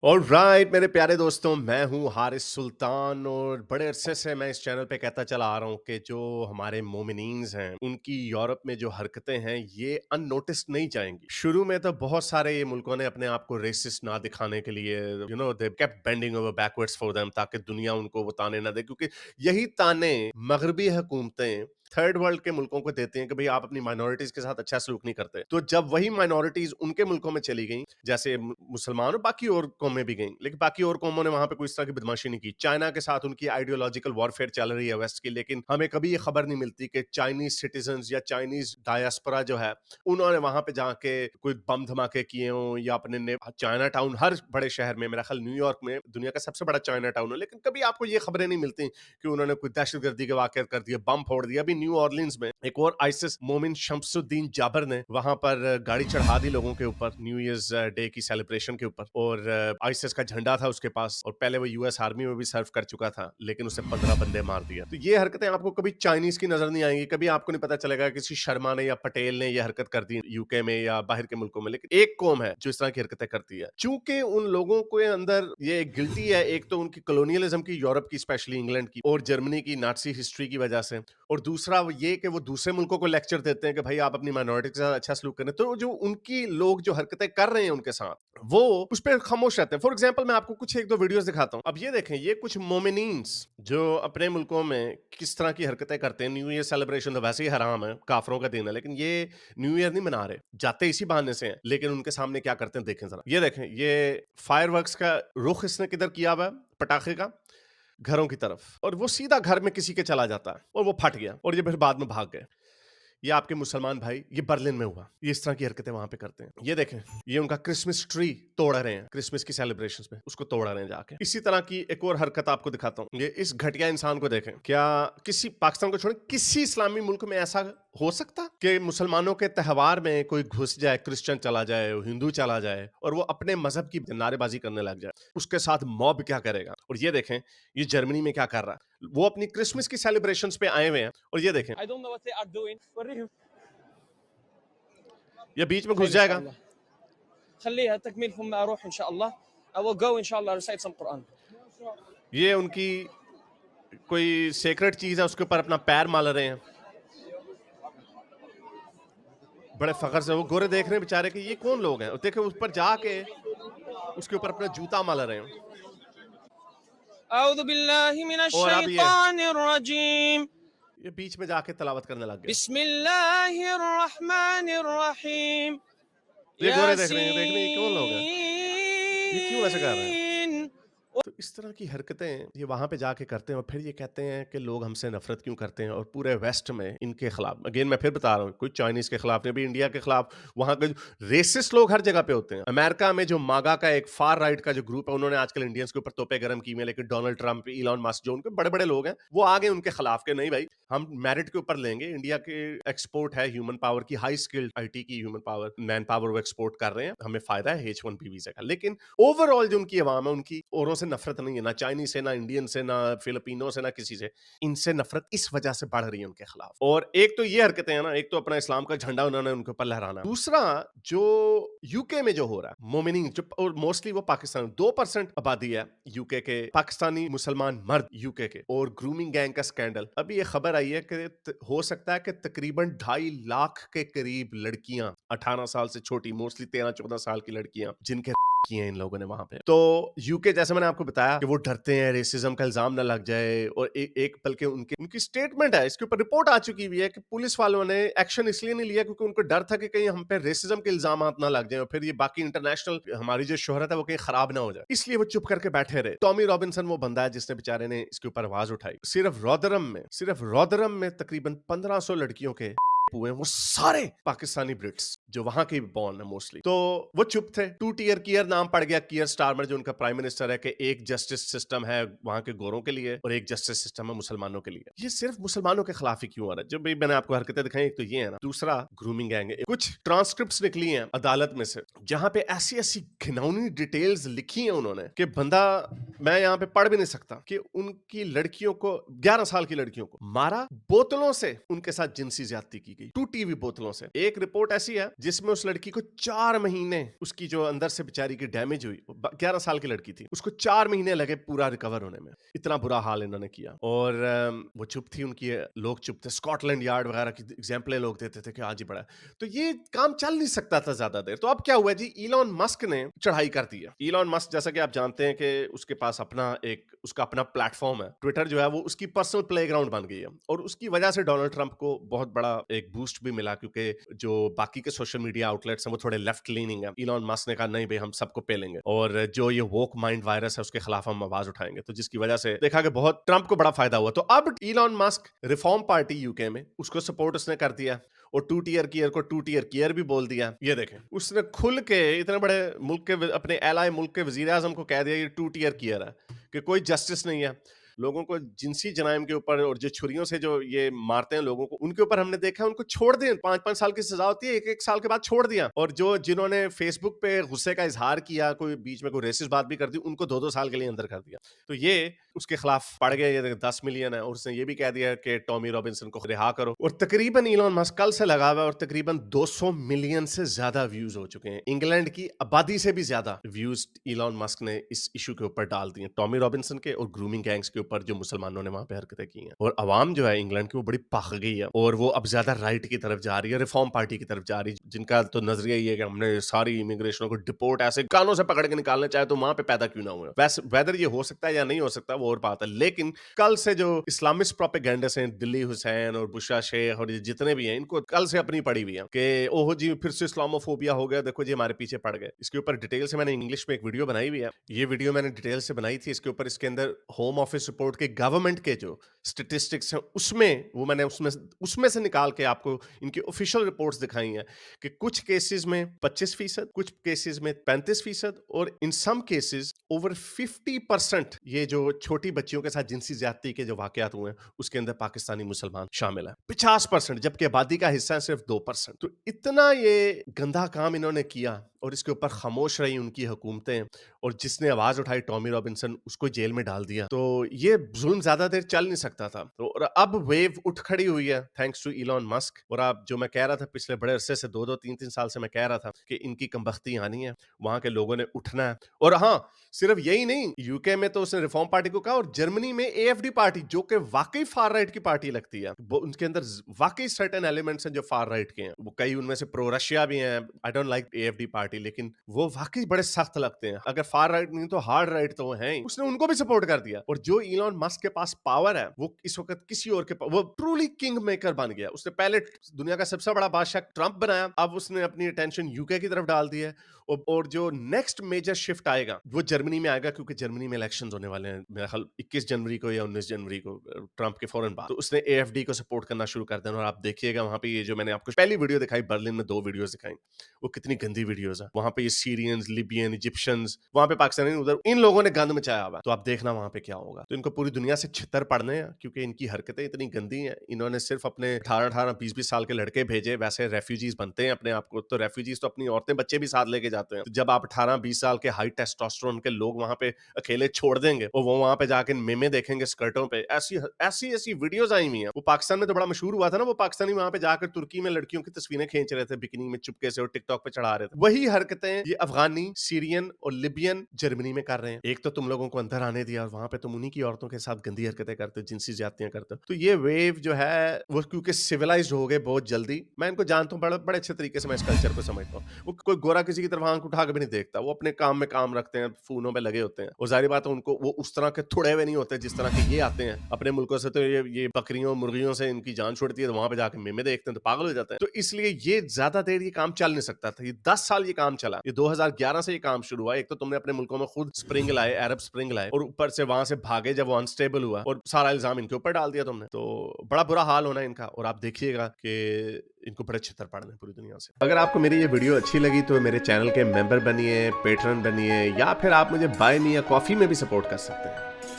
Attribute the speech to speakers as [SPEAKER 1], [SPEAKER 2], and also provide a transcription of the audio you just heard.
[SPEAKER 1] Alright मेरे प्यारे दोस्तों, मैं हूँ हारिस सुल्तान और बड़े अरसे से मैं इस चैनल पे कहता चला आ रहा हूँ कि जो हमारे मोमिनीन्स हैं उनकी यूरोप में जो हरकतें हैं ये अननोटिस्ड नहीं जाएंगी। शुरू में तो बहुत सारे ये मुल्कों ने अपने आप को रेसिस्ट ना दिखाने के लिए they kept bending over backwards for them, ताकि दुनिया उनको वो ताने ना दे, क्योंकि यही ताने मगरबी हुकूमतें थर्ड वर्ल्ड के मुल्कों को देते हैं कि भाई आप अपनी माइनॉरिटीज के साथ अच्छा सलूक नहीं करते। तो जब वही माइनॉरिटीज उनके मुल्कों में चली गई, जैसे मुसलमान और बाकी और कौमें भी गई, लेकिन बाकी और कौमों ने वहां पे कोई इस तरह की बदमाशी नहीं की। चाइना के साथ उनकी आइडियोलॉजिकल वॉरफेयर चल रही है वेस्ट की, लेकिन हमें कभी ये खबर नहीं मिलती कि चाइनीज सिटीजन या चाइनीज डायस्पोरा जो है उन्होंने वहां पे जाके कोई बम धमाके किए हों, या अपने चाइना टाउन, हर बड़े शहर में, मेरा ख्याल न्यूयॉर्क में दुनिया का सबसे बड़ा चाइना टाउन है, लेकिन कभी आपको ये खबरें नहीं मिलती कि उन्होंने कोई दहशतगर्दी के वाकया कर दिया, बम फोड़ दिया। अभी न्यू ऑर्लिन्स में एक और आइसिस मोमिन शम्सुद्दीन जाबर ने वहां पर गाड़ी चढ़ा दी लोगों के ऊपर न्यू ईयर्स डे की सेलिब्रेशन के ऊपर, और आइसिस का झंडा था उसके पास, और पहले वो यूएस आर्मी में भी सर्व कर चुका था, लेकिन उसे 15 बंदे मार दिया। तो ये हरकतें आपको कभी चाइनीज की नजर नहीं आएंगी, कभी आपको नहीं पता चलेगा किसी शर्मा ने या पटेल ने ये हरकत कर दी यूके में या बाहर के मुल्कों में। लेकिन एक कौम है जो इस तरह की हरकतें करती है, चूंकि उन लोगों के अंदर ये गिल्टी है, एक तो उनकी कॉलोनियलिज्म की, यूरोप की, स्पेशली इंग्लैंड की और जर्मनी की नाजी हिस्ट्री की वजह से, और दूसरा ये कि वो दूसरे मुल्कों को लेक्चर देते हैं कि भाई आप अपनी माइनॉरिटी के साथ अच्छा सलूक करें। तो जो उनकी लोग जो हरकतें कर रहे हैं उनके साथ, वो उस पर खामोश रहते हैं। फॉर एग्जाम्पल मैं आपको कुछ एक दो वीडियोस दिखाता हूँ। अब ये देखें, ये कुछ मोमिनीन्स जो अपने मुल्कों में किस तरह की हरकतें करते हैं। न्यू ईयर सेलिब्रेशन तो वैसे ही हराम है, काफरों का दिन है, लेकिन ये न्यू ईयर नहीं मना रहे, जाते इसी बहाने से हैं, लेकिन उनके सामने क्या करते हैं देखें जरा। ये देखें, ये फायरवर्क्स का रुख इसने किधर किया हुआ है, पटाखे का, घरों की तरफ, और वो सीधा घर में किसी के चला जाता है और वो फट गया, और ये फिर बाद में भाग गए। ये आपके मुसलमान भाई, ये बर्लिन में हुआ, ये इस तरह की हरकतें वहां पे करते हैं। ये देखें, ये उनका क्रिसमस ट्री तोड़ रहे हैं, क्रिसमस की सेलिब्रेशंस में उसको तोड़ रहे हैं जाके। इसी तरह की एक और हरकत आपको दिखाता हूँ। ये इस घटिया इंसान को देखें, क्या किसी, पाकिस्तान को छोड़े, किसी इस्लामी मुल्क में ऐसा हो सकता कि मुसलमानों के त्यौहार में कोई घुस जाए, क्रिश्चियन चला जाए, हिंदू चला जाए, और वो अपने मजहब की नारेबाजी करने लग जाए? उसके साथ मॉब क्या करेगा। और ये देखें, ये जर्मनी में क्या कर रहा है, वो अपनी क्रिसमस की सेलिब्रेशंस पे आए हुए हैं, और ये देखें,
[SPEAKER 2] I don't know what they are doing. وريهم.
[SPEAKER 1] ये बीच में घुस
[SPEAKER 2] خير ان شاء
[SPEAKER 1] जाएगा।
[SPEAKER 2] الله. خليها تكميل ثم اروح ان شاء الله. I will go ان شاء الله recite some Quran.
[SPEAKER 1] ये उनकी कोई सेक्रेट चीज है, उसके ऊपर अपना पैर माल रहे हैं, बड़े फखर से। वो गोरे देख रहे हैं बेचारे कि ये कौन लोग हैं, देखे उस पर जाके उसके ऊपर अपना जूता माल रहे हैं।
[SPEAKER 2] أعوذ بالله من
[SPEAKER 1] और अब
[SPEAKER 2] الشيطان الرجيم.
[SPEAKER 1] ये बीच में जाके तलावत करने लग गया।
[SPEAKER 2] بسم الله الرحمن الرحيم.
[SPEAKER 1] ये गोरे देख रहे हैं, देख रहे हैं ये कौन लोग हैं, ये क्यों ऐसे कर रहे हैं।
[SPEAKER 2] ياسين.
[SPEAKER 1] तो इस तरह की हरकतें ये वहां पे जाके करते हैं, और फिर ये कहते हैं कि लोग हमसे नफरत क्यों करते हैं, और पूरे वेस्ट में इनके खिलाफ। अगेन मैं फिर बता रहा हूँ, कोई चाइनीज के खिलाफ नहीं, अभी इंडिया के खिलाफ वहां के रेसिस्ट लोग हर जगह पे होते हैं। अमेरिका में जो मागा का एक फार राइट का जो ग्रुप है, उन्होंने आजकल इंडियंस के ऊपर तोपे गर्म की हुई हैं, लेकिन डोनाल्ड ट्रंप, इलॉन मस्क, जो उनके बड़े बड़े लोग हैं, वो आगे उनके खिलाफ के नहीं भाई, हम मेरिट के ऊपर लेंगे। इंडिया के एक्सपोर्ट है ह्यूमन पावर की, हाई स्किल्ड आईटी की ह्यूमन पावर, मैन पावर वो एक्सपोर्ट कर रहे हैं, हमें फायदा है H1B वीजा का। लेकिन ओवरऑल जो उनकी अवाम है, उनकी औरों से नफरत नहीं है, ना चाइनीज से, ना इंडियन से, ना फिलिपिनो से, ना किसी से। इनसे नफरत इस वजह से बढ़ रही है उनके खिलाफ। और एक तो ये हरकतें हैं ना, एक तो अपना इस्लाम का झंडा उन्होंने उनके ऊपर लहराना, दूसरा जो यूके में जो हो रहा है, मोमिनीन जो, और मोस्टली वो पाकिस्तान, 2% आबादी है यूके के पाकिस्तानी मुसलमान मर्द यूके के, और ग्रूमिंग गैंग का स्कैंडल। अभी ये खबर आई है कि हो सकता है कि तकरीबन 2.5 लाख के करीब लड़कियां 18 साल से छोटी, मोस्टली 13-14 साल की लड़कियां, जिनके किए इन लोगों ने वहां पे। तो यूके, जैसे मैंने आपको बताया कि वो डरते हैं रेसिज्म का इल्जाम ना लग जाए, और एक बल्कि उनकी स्टेटमेंट है, इसके ऊपर रिपोर्ट आ चुकी हुई है कि पुलिस वालों ने एक्शन इसलिए नहीं लिया क्योंकि उनको डर था कि कहीं हम पे रेसिज्म के इल्जाम ना लग जाए, और फिर ये बाकी इंटरनेशनल हमारी जो शोहरत है वो कहीं खराब ना हो जाए, इसलिए वो चुप करके बैठे रहे। टॉमी रॉबिन्सन वो बंदा है जिसने बेचारे ने इसके ऊपर आवाज उठाई। सिर्फ रॉदरम में तकरीबन 1500 लड़कियों के हुए, वो सारे पाकिस्तानी ब्रिट्स जो वहां के बॉर्न है मोस्टली। तो वो चुप थे। 2 टियर कियर नाम पड़ गया, कियर स्टारमर जो उनका प्राइम मिनिस्टर है, कि एक जस्टिस सिस्टम है वहां के गोरों के लिए और एक जस्टिस सिस्टम है मुसलमानों के लिए। ये सिर्फ मुसलमानों के खिलाफ ही क्यों आ रहा है? जो भी मैंने आपको हरकतें दिखाई, एक तो ये है ना, दूसरा ग्रूमिंग गैंग है। कुछ ट्रांसक्रिप्ट्स निकली हैं अदालत में से, जहां पे ऐसी ऐसी घिनौनी डिटेल्स लिखी हैं उन्होंने कि बंदा, मैं यहाँ पे पढ़ भी नहीं सकता, कि उनकी लड़कियों को, 11 साल की लड़कियों को मारा, बोतलों से उनके साथ जिनसी ज्यादती की गई, टूटी हुई बोतलों से। एक रिपोर्ट ऐसी है जिसमें उस लड़की को 4 महीने, उसकी जो अंदर से बेचारी की डैमेज हुई, 11 साल की लड़की थी, उसको 4 महीने लगे पूरा रिकवर होने में। इतना बुरा हाल इन्होंने किया। और वो चुप थी, उनकी लोग चुप थे। स्कॉटलैंड यार्ड वगैरह की एग्जाम्पलें लोग देते थे कि आज ही बड़ा। तो ये काम चल नहीं सकता था ज्यादा देर। तो अब क्या हुआ जी, इलॉन मस्क ने चढ़ाई कर दी है। इलॉन मस्क, जैसा कि आप जानते हैं कि उसके पास उसका अपना प्लेटफॉर्म है। ट्विटर जो है वो उसकी पर्सनल प्लेग्राउंड बन गई है, और उसकी वजह से डोनाल्ड ट्रंप को बहुत बड़ा एक बूस्ट भी मिला, क्योंकि जो बाकी के सोशल मीडिया आउटलेट्स हैं वो थोड़े लेफ्ट लीनिंग है। इलॉन मस्क ने कहा नहीं भाई, हम सबको पेलेंगे, और जो ये वोक माइंड वायरस है उसके खिलाफ हम आवाज उठाएंगे। तो जिसकी वजह से देखा कि बहुत ट्रंप को बड़ा फायदा हुआ। तो अब Elon Musk reform party UK में, उसको सपोर्ट उसने कर दिया, और 2 टियर कीयर को 2 टियर कीयर भी बोल दिया। ये देखें, उसने खुल के इतने बड़े मुल्क के, अपने एलाई मुल्क के वजीर आजम को कह दिया ये 2 टियर कीयर है, कि कोई जस्टिस नहीं है। लोगों को जिनसी जराइम के ऊपर, और जो छुरियों से जो ये मारते हैं लोगों को, उनके ऊपर हमने देखा उनको छोड़ दिया। 5-5 साल की सजा होती है, 1-1 साल के बाद छोड़ दिया। और जिन्होंने फेसबुक पे गुस्से का इजहार किया, कोई बीच में कोई रेसिस्ट बात भी कर दी, उनको 2-2 साल के लिए अंदर कर दिया। तो ये उसके खिलाफ पड़ गया, ये 10 मिलियन है। और उसने ये भी कह दिया कि टॉमी रॉबिन्सन को रिहा करो। और तकरीबन इलॉन मस्क कल से लगा हुआ है, और तकरीबन 200 मिलियन से ज्यादा व्यूज हो चुके हैं। इंग्लैंड की आबादी से भी ज्यादा व्यूज इलॉन मस्क ने इस इशू के ऊपर डाल दिए, टॉमी रॉबिन्सन के और ग्रूमिंग गैंग्स के ऊपर जो मुसलमानों ने वहां पे हरकतें की हैं। और अवाम जो है इंग्लैंड की, वो बड़ी पक गई है, और वो अब ज्यादा राइट की तरफ जा रही है, रिफॉर्म पार्टी की तरफ जा रही है, जिनका तो नजरिया ये है कि हमने सारी इमिग्रेशनों को डिपोर्ट ऐसे कानों से पकड़ के निकालना, चाहे तो वहां पे पैदा क्यों ना हुए। वैसे वेदर ये हो सकता है या नहीं हो सकता वो और बात है, लेकिन कल से जो इस्लामिस्ट प्रोपेगेंडिस्ट हैं, दिल्ली हुसैन और बुशरा शेख और जितने भी हैं, इनको कल से अपनी पड़ी हुई है कि ओहो जी फिर से इस्लामोफोबिया हो गया, देखो जी हमारे पीछे पड़ गए। इसके ऊपर डिटेल से मैंने इंग्लिश में एक वीडियो बनाई हुई है। ये वीडियो मैंने डिटेल से बनाई थी। इसके ऊपर, इसके अंदर होम ऑफिस रिपोर्ट के गवर्नमेंट के जो स्टेटिस्टिक्स हैं मैंने उसमें से निकाल के आपको इनकी ऑफिशियल रिपोर्ट्स दिखाई हैं कि कुछ केसेस में 25%, कुछ केसेस में 35%, और इन सम केसेस ओवर 50% ये जो छोटी बच्चियों के साथ जिनसी ज्यादती के जो वाकयात हुए हैं उसके अंदर पाकिस्तानी मुसलमान शामिल है। 50%, जबकि आबादी का हिस्सा है सिर्फ 2%। तो इतना ये गंदा काम इन्होंने किया, और इसके ऊपर खामोश रही उनकी हुकूमतें, और जिसने आवाज उठाई टॉमी रॉबिन्सन, उसको जेल में डाल दिया। तो ये जुल्म ज्यादा देर चल नहीं सकता था। तो और अब वेव उठ खड़ी हुई है थैंक्स टू इलॉन मस्क। और आप जो मैं कह रहा था पिछले बड़े अरसे से, 2-3 साल से मैं कह रहा था कि इनकी कमबख्ती आनी है, वहां के लोगों ने उठना है। और हाँ, सिर्फ यही नहीं, यूके में तो उसने रिफॉर्म पार्टी को कहा, और जर्मनी में एएफडी पार्टी, जो कि वाकई फार राइट की पार्टी लगती है, उनके अंदर वाकई सर्टेन एलिमेंट्स हैं जो फार राइट के हैं। वो कई उनमें से प्रो रशिया भी हैं। I don't like AfD party, लेकिन वो वाकई बड़े सख्त लगते हैं। अगर फार राइट नहीं तो हार्ड राइट तो है ही। उसने उनको भी सपोर्ट कर दिया। और जो इलॉन मस्क के पास पावर है, वो इस वक्त किसी और के पास, वो ट्रूली किंग मेकर बन गया। उसने पहले दुनिया का सबसे बड़ा बादशाह ट्रंप बनाया, अब उसने अपनी अटेंशन यूके की तरफ डाल दी है। और जो नेक्स्ट मेजर शिफ्ट आएगा वो जर्मनी में आएगा, क्योंकि जर्मनी में इलेक्शंस होने वाले हैं मेरा ख्याल 21 जनवरी को या 19 जनवरी को, ट्रंप के फौरन बाद। तो उसने एएफडी को सपोर्ट करना शुरू कर देना। और आप देखिएगा वहां पे, ये जो मैंने आपको पहली वीडियो दिखाई बर्लिन में, 2 वीडियोस दिखाई, वो कितनी गंदी वीडियोस है। वहां पे ये सीरियंस, लिबियन, इजिप्शियंस, वहां पे पाकिस्तानी, उधर इन लोगों ने गंद मचाया हुआ। तो आप देखना वहां पे क्या होगा। तो इनको पूरी दुनिया से छितर पड़ने हैं, क्योंकि इनकी हरकतें इतनी गंदी हैं। इन्होंने सिर्फ अपने 18-18, 20-20 साल के लड़के भेजे, वैसे रेफ्यूजीज बनते हैं अपने आप को। तो रेफ्यूजीज तो अपनी औरतें बच्चे भी साथ लेके जाते हैं। तो जब आप 18-20 साल के हाई टेस्टोस्टेरोन के लोग वहां पे अकेले छोड़ देंगे, और वो वहां पे जाके मेमे देखेंगे स्कर्टों पे, ऐसी वीडियोस आई हुई हैं। वो पाकिस्तान में तो बड़ा मशहूर हुआ था ना, वो पाकिस्तानी वहां पे जाकर तुर्की में लड़कियों की तस्वीरें खींच रहे थे बिकिनी में चुपके से, और टिकटॉक पे चढ़ा रहे थे। वही हरकतें ये अफगानी, सीरियन और लिबियन जर्मनी में कर रहे हैं। एक तो तुम लोगों को अंदर आने दिया, और वहां पे तुम उन्हीं की औरतों के साथ गंदी हरकतें करते हो, जिनसी ज्यादतियां करते हो। तो ये वेव जो है वो क्योंकि सिविलाइज्ड हो गए बहुत जल्दी। मैं इनको जानता हूँ, बड़े अच्छे तरीके से मैं इस कल्चर को समझता हूँ। वो कोई गोरा किसी की तरफ आंख उठा के भी नहीं देखता, वो अपने काम में काम रखते हैं, फोनों पे लगे होते हैं। और जाहिर बात है उनको वो उस तरह के थोड़े हुए नहीं होते जिस तरह के ये आते हैं अपने मुल्कों से। तो ये बकरियों मुर्गियों से इनकी जान छुड़ती है, तो वहां पे जाके मेमे देखते हैं तो पागल हो जाते हैं। तो इसलिए ये ज्यादा देर ये काम चल नहीं सकता था। ये 10 साल ये काम चला। ये 2011 से ये काम शुरू हुआ। एक तो तुमने अपने मुल्कों में खुद स्प्रिंग लाए, अरब स्प्रिंग लाए, और ऊपर से वहां से भागे जब वो अनस्टेबल हुआ, और सारा इल्जाम इनके ऊपर डाल दिया तुमने। तो बड़ा बुरा हाल होना इनका। और आप देखिएगा कि इनको बड़े छितर पड़ने पूरी दुनिया से। अगर आपको मेरी ये वीडियो अच्छी लगी तो मेरे चैनल के मेंबर बनिए, पेट्रन बनिए, या फिर आप मुझे बाय मी या कॉफी में भी सपोर्ट कर सकते हैं।